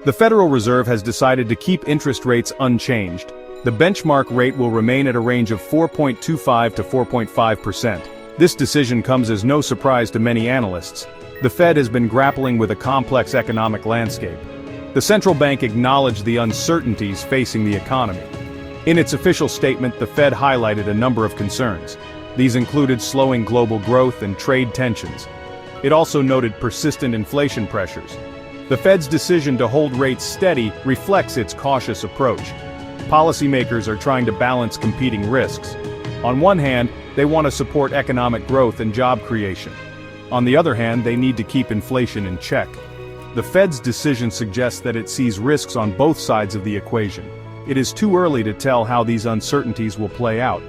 The Federal Reserve has decided to keep interest rates unchanged. The benchmark rate will remain at a range of 4.25 to 4.5%. This decision comes as no surprise to many analysts. The Fed has been grappling with a complex economic landscape. The central bank acknowledged the uncertainties facing the economy. In its official statement, the Fed highlighted a number of concerns. These included slowing global growth and trade tensions. It also noted persistent inflation pressures. The Fed's decision to hold rates steady reflects its cautious approach. Policymakers are trying to balance competing risks. On one hand, they want to support economic growth and job creation. On the other hand, they need to keep inflation in check. The Fed's decision suggests that it sees risks on both sides of the equation. It is too early to tell how these uncertainties will play out.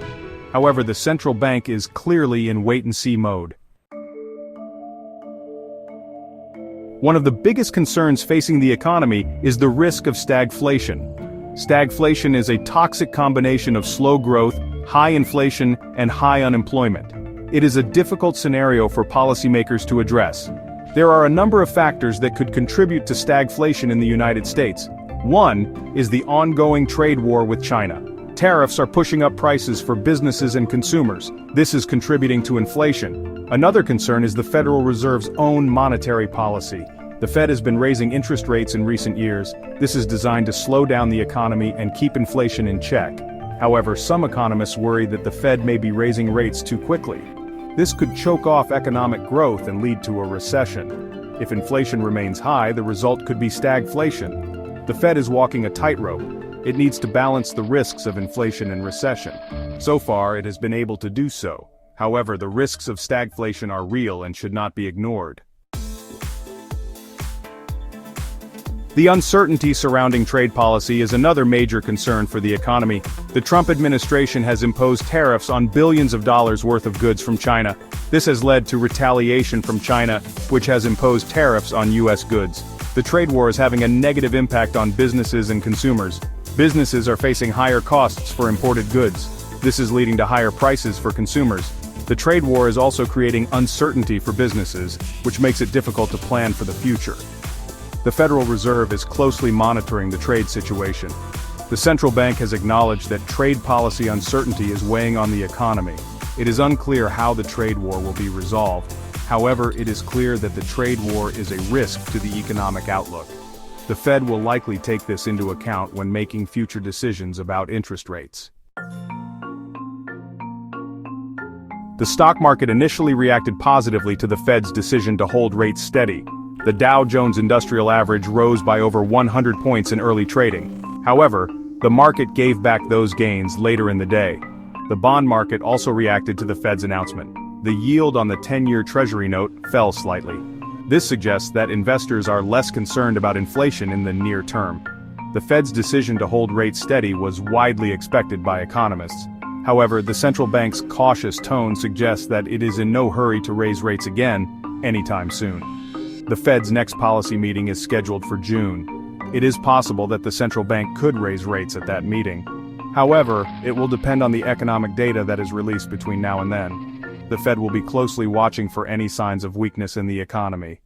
However, the central bank is clearly in wait-and-see mode. One of the biggest concerns facing the economy is the risk of stagflation. Stagflation is a toxic combination of slow growth, high inflation, and high unemployment. It is a difficult scenario for policymakers to address. There are a number of factors that could contribute to stagflation in the United States. One is the ongoing trade war with China. Tariffs are pushing up prices for businesses and consumers. This is contributing to inflation. Another concern is the Federal Reserve's own monetary policy. The Fed has been raising interest rates in recent years. This is designed to slow down the economy and keep inflation in check. However, some economists worry that the Fed may be raising rates too quickly. This could choke off economic growth and lead to a recession. If inflation remains high, the result could be stagflation. The Fed is walking a tightrope. It needs to balance the risks of inflation and recession. So far, it has been able to do so. However, the risks of stagflation are real and should not be ignored. The uncertainty surrounding trade policy is another major concern for the economy. The Trump administration has imposed tariffs on billions of dollars worth of goods from China. This has led to retaliation from China, which has imposed tariffs on U.S. goods. The trade war is having a negative impact on businesses and consumers. Businesses are facing higher costs for imported goods. This is leading to higher prices for consumers. The trade war is also creating uncertainty for businesses, which makes it difficult to plan for the future. The Federal Reserve is closely monitoring the trade situation. The central bank has acknowledged that trade policy uncertainty is weighing on the economy. It is unclear how the trade war will be resolved. However, it is clear that the trade war is a risk to the economic outlook. The Fed will likely take this into account when making future decisions about interest rates. The stock market initially reacted positively to the Fed's decision to hold rates steady. The Dow Jones Industrial Average rose by over 100 points in early trading. However, the market gave back those gains later in the day. The bond market also reacted to the Fed's announcement. The yield on the 10-year Treasury note fell slightly. This suggests that investors are less concerned about inflation in the near term. The Fed's decision to hold rates steady was widely expected by economists. However, the central bank's cautious tone suggests that it is in no hurry to raise rates again anytime soon. The Fed's next policy meeting is scheduled for June. It is possible that the central bank could raise rates at that meeting. However, it will depend on the economic data that is released between now and then. The Fed will be closely watching for any signs of weakness in the economy.